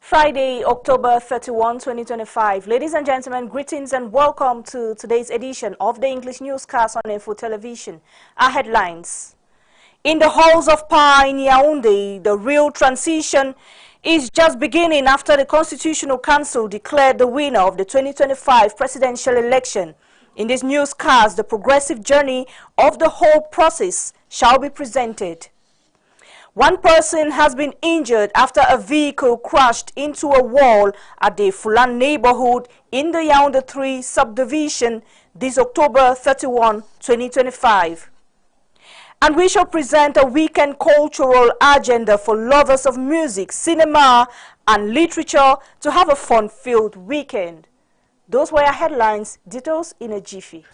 Friday, October 31, 2025. Ladies and gentlemen, greetings and welcome to today's edition of the English newscast on Info Television. Our headlines. In the halls of power in Yaoundé, the real transition is just beginning after the Constitutional Council declared the winner of the 2025 presidential election. In this newscast, the progressive journey of the whole process shall be presented. One person has been injured after a vehicle crashed into a wall at the Fulan neighborhood in the Yaoundé 3 subdivision this October 31, 2025. And we shall present a weekend cultural agenda for lovers of music, cinema, and literature to have a fun-filled weekend. Those were our headlines, details in a jiffy.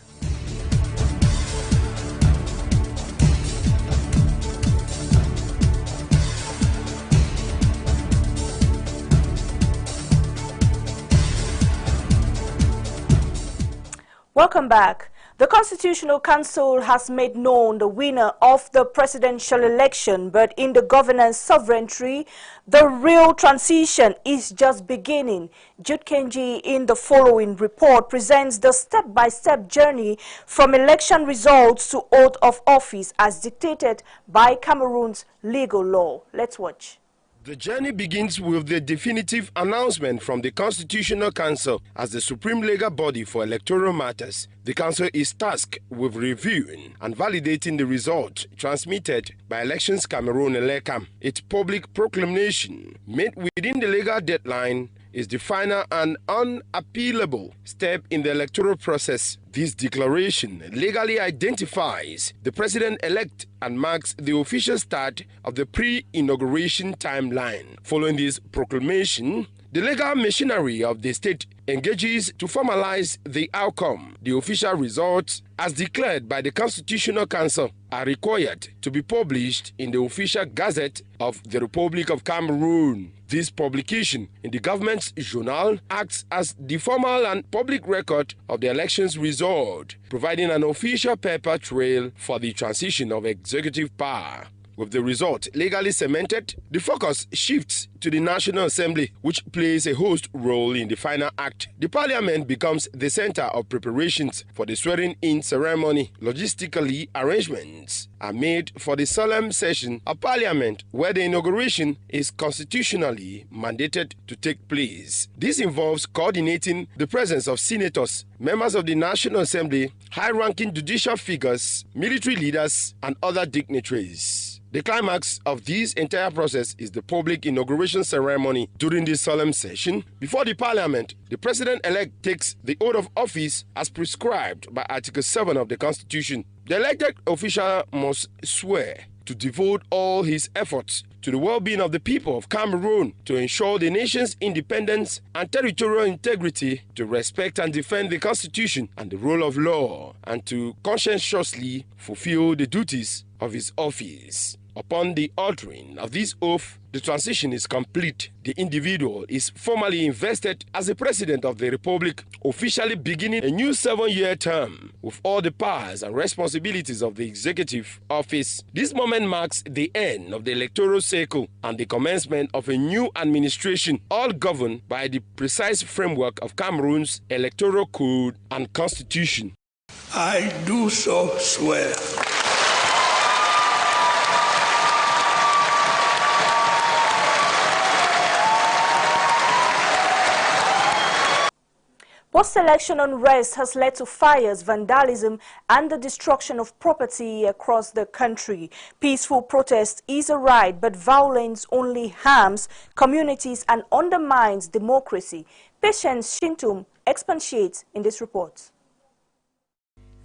Welcome back. The Constitutional Council has made known the winner of the presidential election, but in the governance sovereignty, the real transition is just beginning. Jude Kenji in the following report presents the step-by-step journey from election results to oath of office as dictated by Cameroon's legal law. Let's watch. The journey begins with the definitive announcement from the Constitutional Council as the supreme legal body for electoral matters. The Council is tasked with reviewing and validating the result transmitted by Elections Cameroun (ELECAM). Its public proclamation, made within the legal deadline, is the final and unappealable step in the electoral process. This declaration legally identifies the president-elect and marks the official start of the pre-inauguration timeline. Following this proclamation, the legal machinery of the state engages to formalize the outcome. The official results, as declared by the Constitutional Council, are required to be published in the official Gazette of the Republic of Cameroon. This publication in the government's journal acts as the formal and public record of the election's result, providing an official paper trail for the transition of executive power. With the result legally cemented, the focus shifts to the National Assembly, which plays a host role in the final act. The Parliament becomes the center of preparations for the swearing-in ceremony. Logistically, arrangements are made for the solemn session of Parliament, where the inauguration is constitutionally mandated to take place. This involves coordinating the presence of senators, members of the National Assembly, high-ranking judicial figures, military leaders, and other dignitaries. The climax of this entire process is the public inauguration ceremony. During this solemn session, before the Parliament, the President-elect takes the oath of office as prescribed by Article 7 of the Constitution. The elected official must swear to devote all his efforts to the well-being of the people of Cameroon, to ensure the nation's independence and territorial integrity, to respect and defend the Constitution and the rule of law, and to conscientiously fulfill the duties of his office. Upon the altering of this oath, the transition is complete. The individual is formally invested as the President of the Republic, officially beginning a new 7-year term with all the powers and responsibilities of the executive office. This moment marks the end of the electoral cycle and the commencement of a new administration, all governed by the precise framework of Cameroon's electoral code and constitution. I do so swear. Post-election unrest has led to fires, vandalism, and the destruction of property across the country. Peaceful protest is a right, but violence only harms communities and undermines democracy. Patience Shintum expatiates in this report.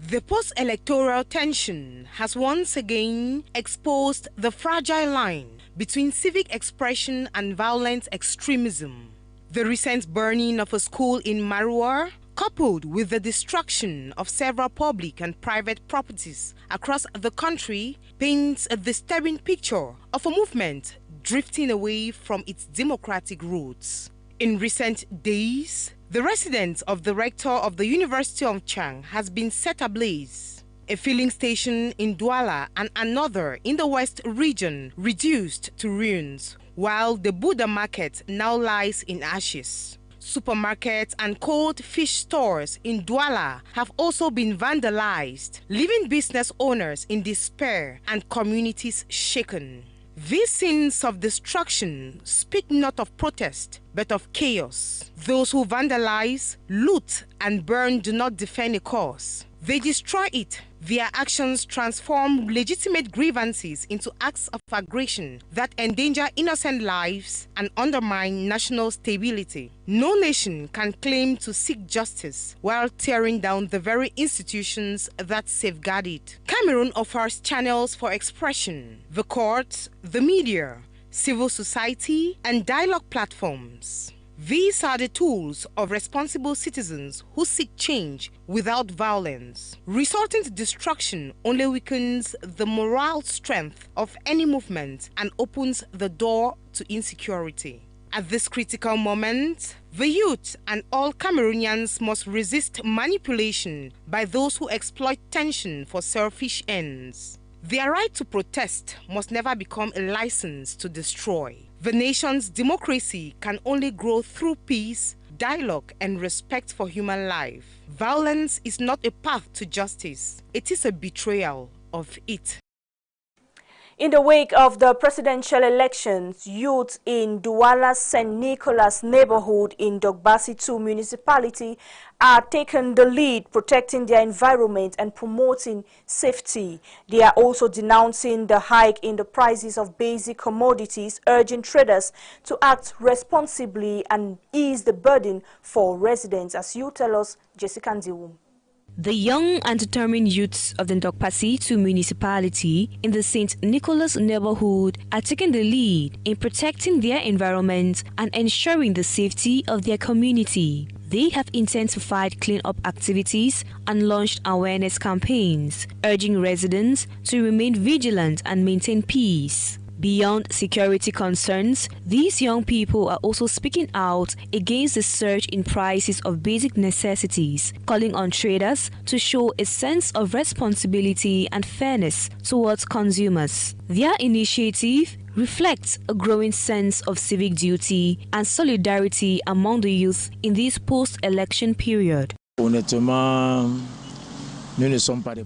The post-electoral tension has once again exposed the fragile line between civic expression and violent extremism. The recent burning of a school in Marua, coupled with the destruction of several public and private properties across the country, paints a disturbing picture of a movement drifting away from its democratic roots. In recent days, the residence of the rector of the University of Chang has been set ablaze. A filling station in Douala and another in the West region reduced to ruins, while the Buddha market now lies in ashes. Supermarkets and cold fish stores in Douala have also been vandalized, leaving business owners in despair and communities shaken. These scenes of destruction speak not of protest, but of chaos. Those who vandalize, loot, and burn do not defend a cause. They destroy it. Their actions transform legitimate grievances into acts of aggression that endanger innocent lives and undermine national stability. No nation can claim to seek justice while tearing down the very institutions that safeguard it. Cameroon offers channels for expression: the courts, the media, civil society, and dialogue platforms. These are the tools of responsible citizens who seek change without violence. Resorting to destruction only weakens the moral strength of any movement and opens the door to insecurity. At this critical moment, the youth and all Cameroonians must resist manipulation by those who exploit tension for selfish ends. Their right to protest must never become a license to destroy. The nation's democracy can only grow through peace, dialogue, and respect for human life. Violence is not a path to justice. It is a betrayal of it. In the wake of the presidential elections, youth in Douala St. Nicholas neighborhood in Dogbasi 2 municipality are taking the lead, protecting their environment and promoting safety. They are also denouncing the hike in the prices of basic commodities, urging traders to act responsibly and ease the burden for residents, as you tell us, Jessica Ndiwum. The young and determined youths of the Dogbasi 2 municipality in the St. Nicholas neighborhood are taking the lead in protecting their environment and ensuring the safety of their community. They have intensified clean-up activities and launched awareness campaigns, urging residents to remain vigilant and maintain peace. Beyond security concerns, these young people are also speaking out against the surge in prices of basic necessities, calling on traders to show a sense of responsibility and fairness towards consumers. Their initiative reflects a growing sense of civic duty and solidarity among the youth in this post-election period.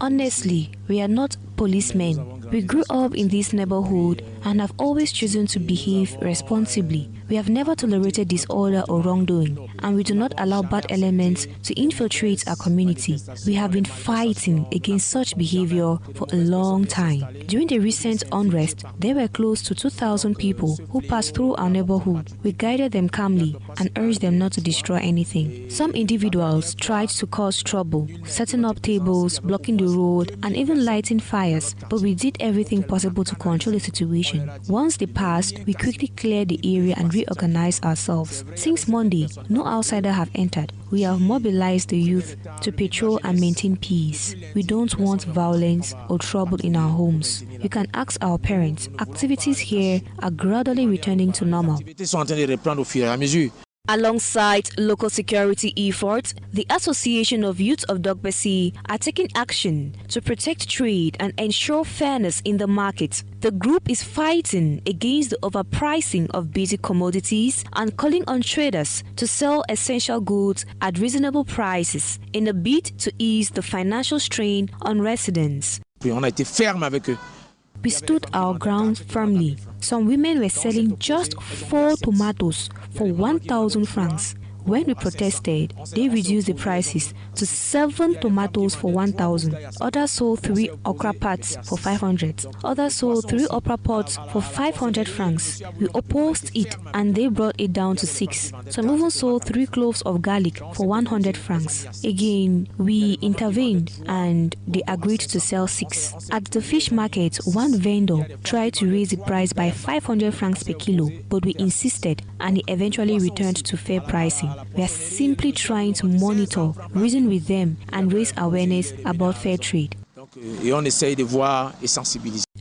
Honestly, we are not policemen. We grew up in this neighborhood and have always chosen to behave responsibly. We have never tolerated disorder or wrongdoing, and we do not allow bad elements to infiltrate our community. We have been fighting against such behavior for a long time. During the recent unrest, there were close to 2,000 people who passed through our neighborhood. We guided them calmly and urged them not to destroy anything. Some individuals tried to cause trouble, setting up tables, blocking the road, and even lighting fires, but we did everything possible to control the situation. Once they passed, we quickly cleared the area and reorganized ourselves. Since Monday, no outsider have entered. We have mobilized the youth to patrol and maintain peace. We don't want violence or trouble in our homes. You can ask our parents. Activities here are gradually returning to normal. Alongside local security efforts, the Association of Youth of Dogbasi are taking action to protect trade and ensure fairness in the market. The group is fighting against the overpricing of basic commodities and calling on traders to sell essential goods at reasonable prices in a bid to ease the financial strain on residents. We stood our ground firmly. Some women were selling just 4 tomatoes for 1,000 francs. When we protested, they reduced the prices to 7 tomatoes for 1,000. Others sold 3 okra pots for 500. Others sold 3 okra pots for 500 francs. We opposed it and they brought it down to 6. Some even sold 3 cloves of garlic for 100 francs. Again, we intervened and they agreed to sell 6. At the fish market, one vendor tried to raise the price by 500 francs per kilo, but we insisted and he eventually returned to fair pricing. We are simply trying to monitor, reason with them, and raise awareness about fair trade.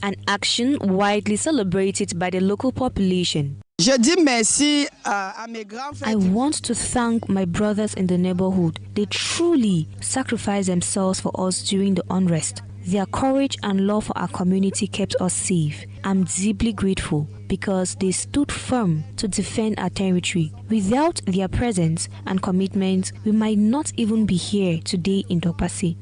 An action widely celebrated by the local population. I want to thank my brothers in the neighborhood. They truly sacrificed themselves for us during the unrest. Their courage and love for our community kept us safe. I'm deeply grateful because they stood firm to defend our territory. Without their presence and commitment, we might not even be here today in Dokpasi.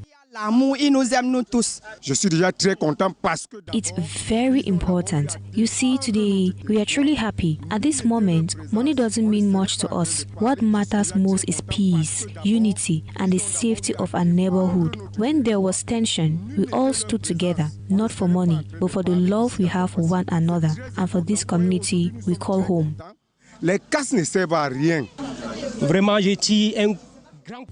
It's very important. You see, today we are truly happy. At this moment, money doesn't mean much to us. What matters most is peace, unity, and the safety of our neighborhood. When there was tension, we all stood together, not for money, but for the love we have for one another and for this community we call home.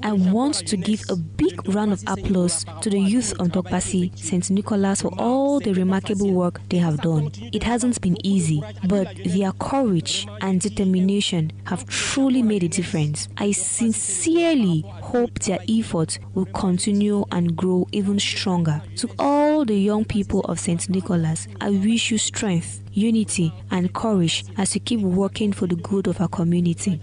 I want to give a big round of applause to the youth of Dokpasi St. Nicholas for all the remarkable work they have done. It hasn't been easy, but their courage and determination have truly made a difference. I sincerely hope their efforts will continue and grow even stronger. To all the young people of St. Nicholas, I wish you strength, unity, and courage as you keep working for the good of our community.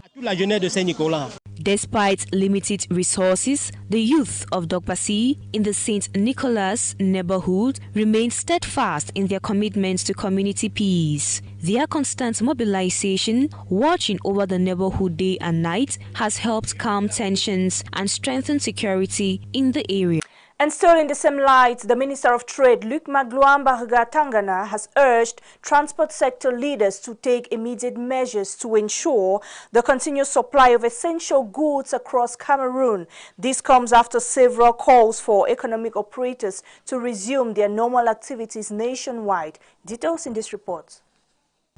Despite limited resources, the youth of Dokpasi in the St. Nicholas neighborhood remain steadfast in their commitment to community peace. Their constant mobilization, watching over the neighborhood day and night, has helped calm tensions and strengthen security in the area. And still in the same light, the Minister of Trade, Luc Tangana, has urged transport sector leaders to take immediate measures to ensure the continuous supply of essential goods across Cameroon. This comes after several calls for economic operators to resume their normal activities nationwide. Details in this report.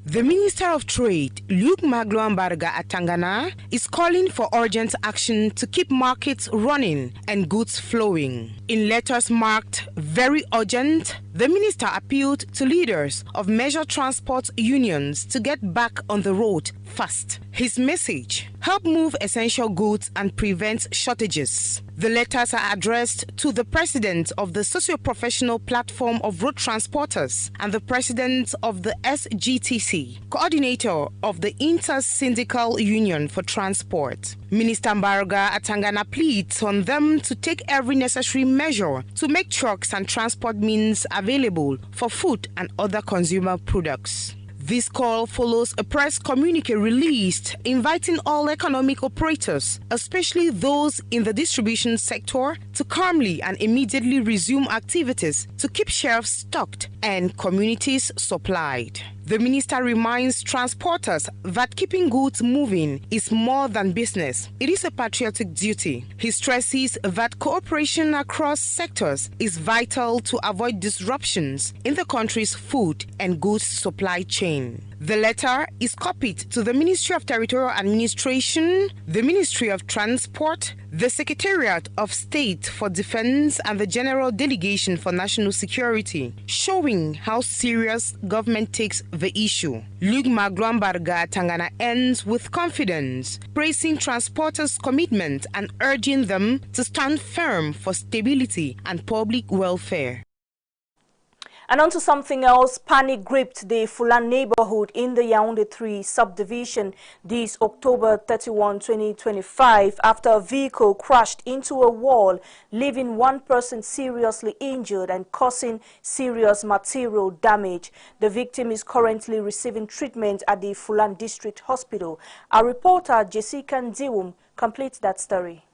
The Minister of Trade, Luc Tangana, is calling for urgent action to keep markets running and goods flowing. In letters marked very urgent, the minister appealed to leaders of major transport unions to get back on the road fast. His message: help move essential goods and prevent shortages. The letters are addressed to the president of the socio-professional platform of road transporters and the president of the SGTC, coordinator of the Inter-Syndical Union for Transport. Minister Tangana pleads on them to take every necessary measure to make trucks and transport means available for food and other consumer products. This call follows a press communique released inviting all economic operators, especially those in the distribution sector, to calmly and immediately resume activities to keep shelves stocked and communities supplied. The minister reminds transporters that keeping goods moving is more than business. It is a patriotic duty. He stresses that cooperation across sectors is vital to avoid disruptions in the country's food and goods supply chain. The letter is copied to the Ministry of Territorial Administration, the Ministry of Transport, the Secretariat of State for Defense, and the General Delegation for National Security, showing how serious government takes the issue. Luc Tangana ends with confidence, praising transporters' commitment and urging them to stand firm for stability and public welfare. And on to something else, panic gripped the Fulan neighborhood in the Yaoundé 3 subdivision this October 31, 2025 after a vehicle crashed into a wall, leaving one person seriously injured and causing serious material damage. The victim is currently receiving treatment at the Fulan District Hospital. Our reporter Jessica Ndiwum completes that story.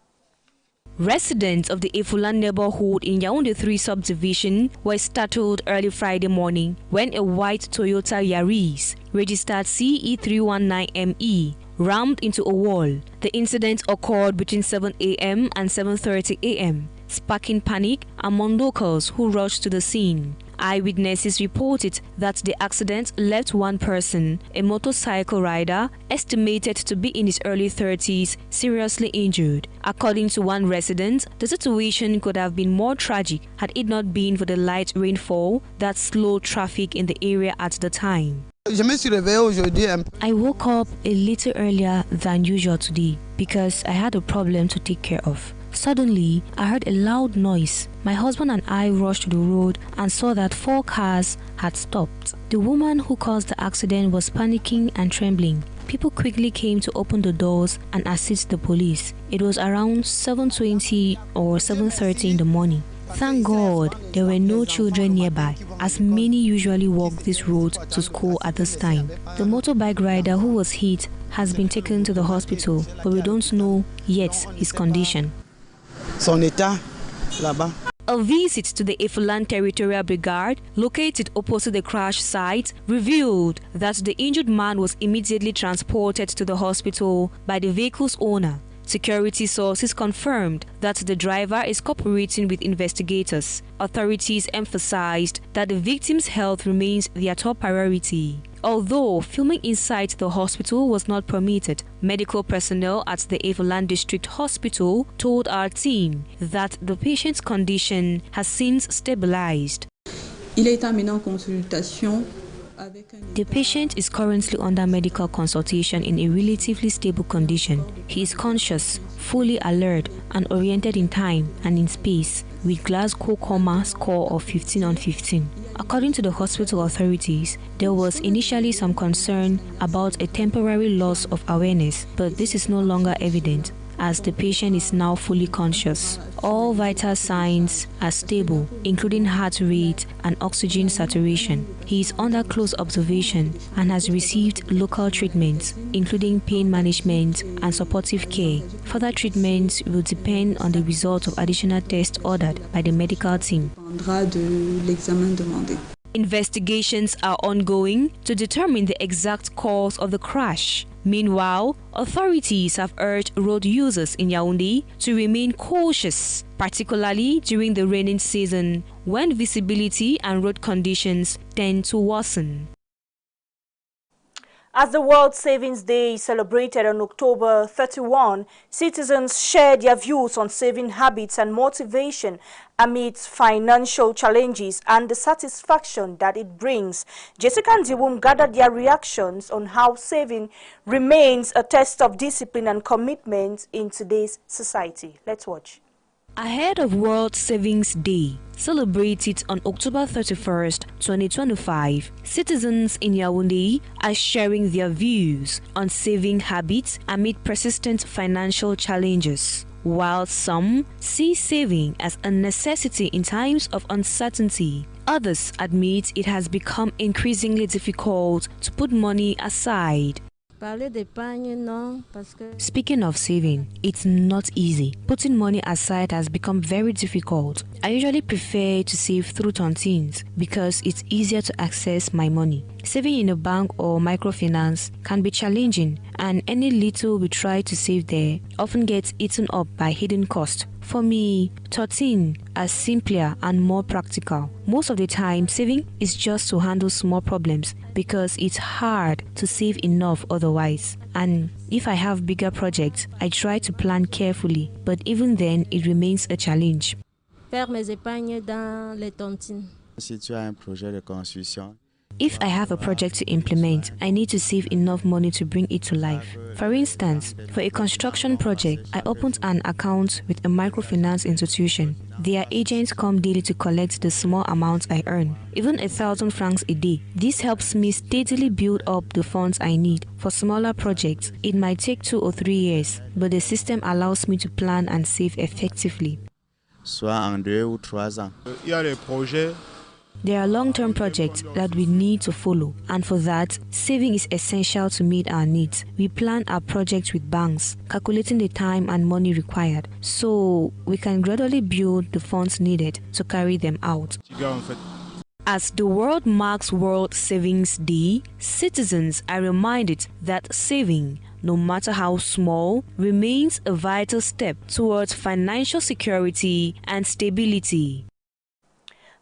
Residents of the Efulan neighborhood in Yaoundé 3 subdivision were startled early Friday morning when a white Toyota Yaris, registered CE319ME, rammed into a wall. The incident occurred between 7 a.m. and 7:30 a.m., sparking panic among locals who rushed to the scene. Eyewitnesses reported that the accident left one person, a motorcycle rider, estimated to be in his early 30s, seriously injured. According to one resident, the situation could have been more tragic had it not been for the light rainfall that slowed traffic in the area at the time. I woke up a little earlier than usual today because I had a problem to take care of. Suddenly, I heard a loud noise. My husband and I rushed to the road and saw that 4 cars had stopped. The woman who caused the accident was panicking and trembling. People quickly came to open the doors and assist the police. It was around 7:20 or 7:30 in the morning. Thank God there were no children nearby, as many usually walk this road to school at this time. The motorbike rider who was hit has been taken to the hospital, but we don't know yet his condition. Son état là-bas. A visit to the Efulan Territorial Brigade, located opposite the crash site, revealed that the injured man was immediately transported to the hospital by the vehicle's owner. Security sources confirmed that the driver is cooperating with investigators. Authorities emphasized that the victim's health remains their top priority. Although filming inside the hospital was not permitted, medical personnel at the Efulan District Hospital told our team that the patient's condition has since stabilized. The patient is currently under medical consultation in a relatively stable condition. He is conscious, fully alert, and oriented in time and in space, with Glasgow Coma score of 15 on 15. According to the hospital authorities, there was initially some concern about a temporary loss of awareness, but this is no longer evident, as the patient is now fully conscious. All vital signs are stable, including heart rate and oxygen saturation. He is under close observation and has received local treatments, including pain management and supportive care. Further treatments will depend on the result of additional tests ordered by the medical team. Investigations are ongoing to determine the exact cause of the crash. Meanwhile, authorities have urged road users in Yaoundé to remain cautious, particularly during the rainy season when visibility and road conditions tend to worsen. As the World Savings Day celebrated on October 31, citizens shared their views on saving habits and motivation amidst financial challenges and the satisfaction that it brings. Jessica and Diwum gathered their reactions on how saving remains a test of discipline and commitment in today's society. Let's watch. Ahead of World Savings Day, celebrated on October 31st, 2025, citizens in Yaoundé are sharing their views on saving habits amid persistent financial challenges. While some see saving as a necessity in times of uncertainty, others admit it has become increasingly difficult to put money aside. Speaking of saving, it's not easy. Putting money aside has become very difficult. I usually prefer to save through tontines because it's easier to access my money. Saving in a bank or microfinance can be challenging, and any little we try to save there often gets eaten up by hidden costs. For me, tontine are simpler and more practical. Most of the time, saving is just to handle small problems because it's hard to save enough otherwise. And if I have bigger projects, I try to plan carefully, but even then, it remains a challenge. Faire mes épargnes dans les tontines. Si tu as un projet de construction, if I have a project to implement, I need to save enough money to bring it to life. For instance, for a construction project, I opened an account with a microfinance institution. Their agents come daily to collect the small amounts I earn, even 1,000 francs a day. This helps me steadily build up the funds I need. For smaller projects, it might take 2 or 3 years, but the system allows me to plan and save effectively. soit en 2 ou 3 ans. Il y a des projets. There are long-term projects that we need to follow, and for that, saving is essential to meet our needs. We plan our projects with banks, calculating the time and money required, so we can gradually build the funds needed to carry them out. As the world marks World Savings Day, citizens are reminded that saving, no matter how small, remains a vital step towards financial security and stability.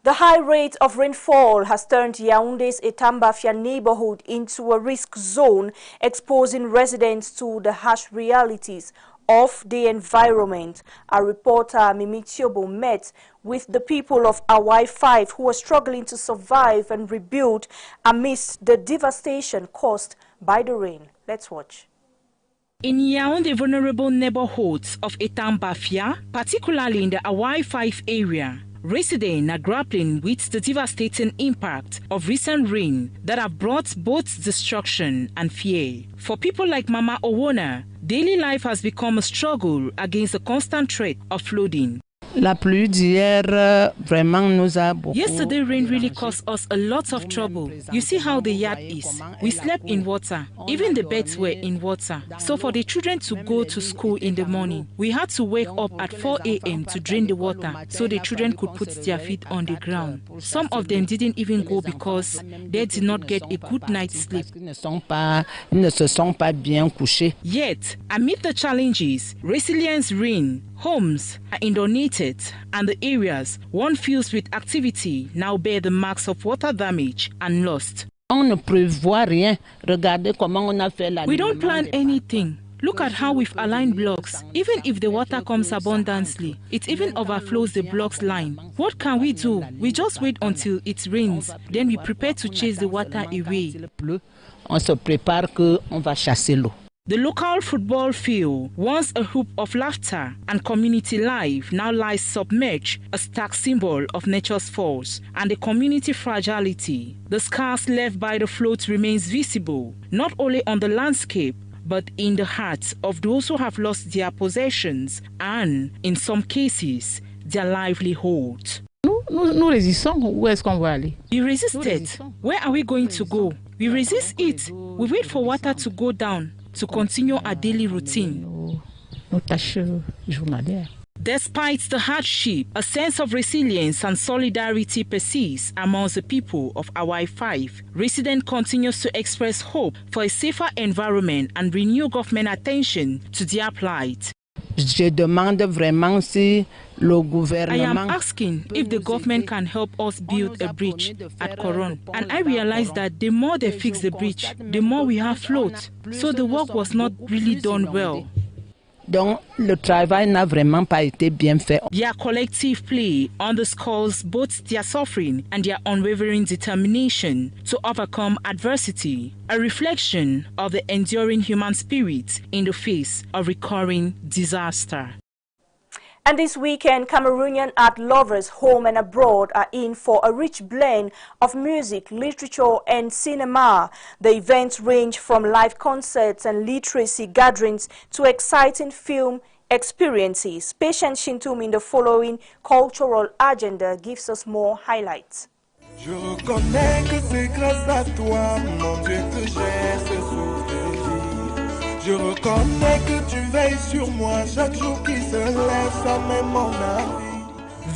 The high rate of rainfall has turned Yaoundé's Etambafia neighborhood into a risk zone, exposing residents to the harsh realities of the environment. Our reporter Mimi Tiobo met with the people of Awai 5 who are struggling to survive and rebuild amidst the devastation caused by the rain. Let's watch. In Yaoundé, vulnerable neighborhoods of Etambafia, particularly in the Awai 5 area, residents are grappling with the devastating impact of recent rain that have brought both destruction and fear. For people like Mama Owona, daily life has become a struggle against the constant threat of flooding. La pluie d'hier vraiment nous a beaucoup. Yesterday rain really caused us a lot of trouble. You see how the yard is. We slept in water. Even the beds were in water. So for the children to go to school in the morning, we had to wake up at 4 a.m. to drain the water so the children could put their feet on the ground. Some of them didn't even go because they did not get a good night's sleep. Yet, amid the challenges, resilience reign. Homes are inundated, and the areas one feels with activity now bear the marks of water damage and loss. We don't plan anything. Look at how we've aligned blocks. Even if the water comes abundantly, it even overflows the blocks line. What can we do? We just wait until it rains, then we prepare to chase the water away. The local football field, once a hoop of laughter and community life, now lies submerged, a stark symbol of nature's force and the community fragility. The scars left by the flood remains visible, not only on the landscape, but in the hearts of those who have lost their possessions and, in some cases, their livelihood. Nous résistons. Où est-ce qu'on va aller? We resisted. Where are we going to go? We resist it. We wait for water to go down to continue our daily routine. Despite the hardship, a sense of resilience and solidarity persists amongst the people of Hawaii 5. Residents continue to express hope for a safer environment and renew government attention to their plight. Je demande vraiment si le gouvernement. I am asking if the government can help us build a bridge at Coron. And I realized that the more they fix the bridge, the more we have float. So the work was not really done well. Donc, le travail n'a vraiment pas été bien fait. Their collective play underscores both their suffering and their unwavering determination to overcome adversity, a reflection of the enduring human spirit in the face of recurring disaster. And this weekend, Cameroonian art lovers home and abroad are in for a rich blend of music, literature and cinema. The events range from live concerts and literacy gatherings to exciting film experiences. Patience Shintum in the following cultural agenda gives us more highlights. Je reconnais que c'est grâce à toi, mon Dieu, que j'ai ce souvenir. Je reconnais que tu veilles sur moi chaque jour qui se lève, ça met mon avis.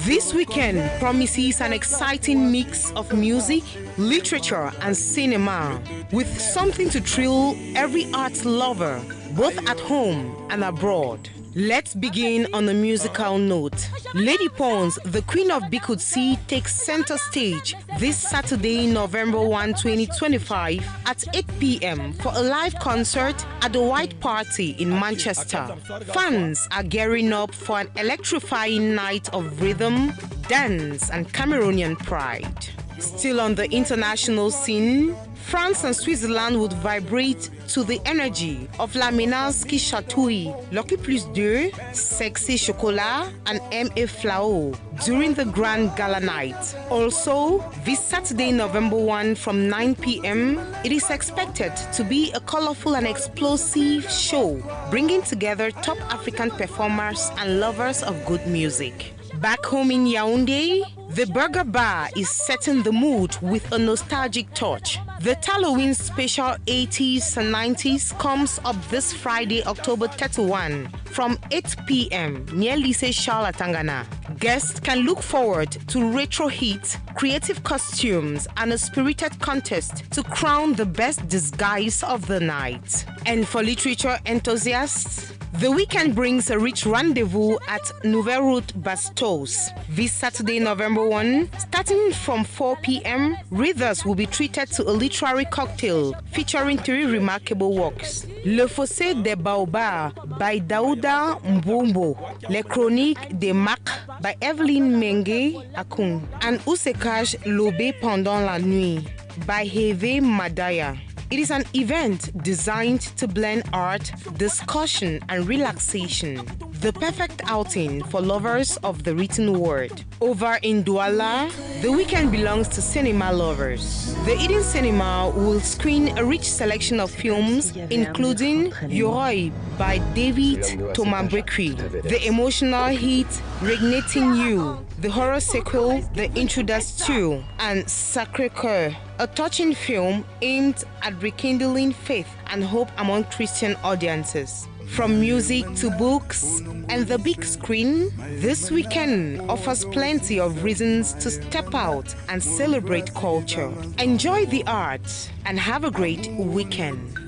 This weekend promises an exciting mix of music, literature and cinema, with something to thrill every art lover, both at home and abroad. Let's begin on a musical note. Lady Pons, the Queen of Bikutsi, takes center stage this Saturday, November 1, 2025 at 8 p.m. for a live concert at the White Party in Manchester. Fans are gearing up for an electrifying night of rhythm, dance and Cameroonian pride. Still on the international scene, France and Switzerland would vibrate to the energy of La Ménage qui chatouille, Lucky Plus 2, Sexy Chocolat and M.A. Flao during the Grand Gala Night. Also, this Saturday, November 1 from 9 p.m., it is expected to be a colorful and explosive show, bringing together top African performers and lovers of good music. Back home in Yaoundé, the Burger Bar is setting the mood with a nostalgic touch. The Halloween special 80s and 90s comes up this Friday, October 31 from 8 p.m. near Lycée Charles Atangana. Guests can look forward to retro hits, creative costumes, and a spirited contest to crown the best disguise of the night. And for literature enthusiasts, the weekend brings a rich rendezvous at Nouvelle Route Bastos. This Saturday, November 1, starting from 4 p.m., readers will be treated to a literary cocktail featuring 3 remarkable works. Le Fossé des Baobabs by Daouda Mbombo, Les Chroniques des Macs by Evelyn Mengue Akun, and Ousekage Lobé pendant la nuit by Heve Madaya. It is an event designed to blend art, discussion, and relaxation. the perfect outing for lovers of the written word. Over in Douala, the weekend belongs to cinema lovers. The Eden Cinema will screen a rich selection of films, including Yoroi by David Tomambrekwi, the emotional hit Regnating You, the horror sequel The Intruders 2, and Sacré-Cœur, a touching film aimed at rekindling faith and hope among Christian audiences. From music to books and the big screen, this weekend offers plenty of reasons to step out and celebrate culture. Enjoy the arts and have a great weekend.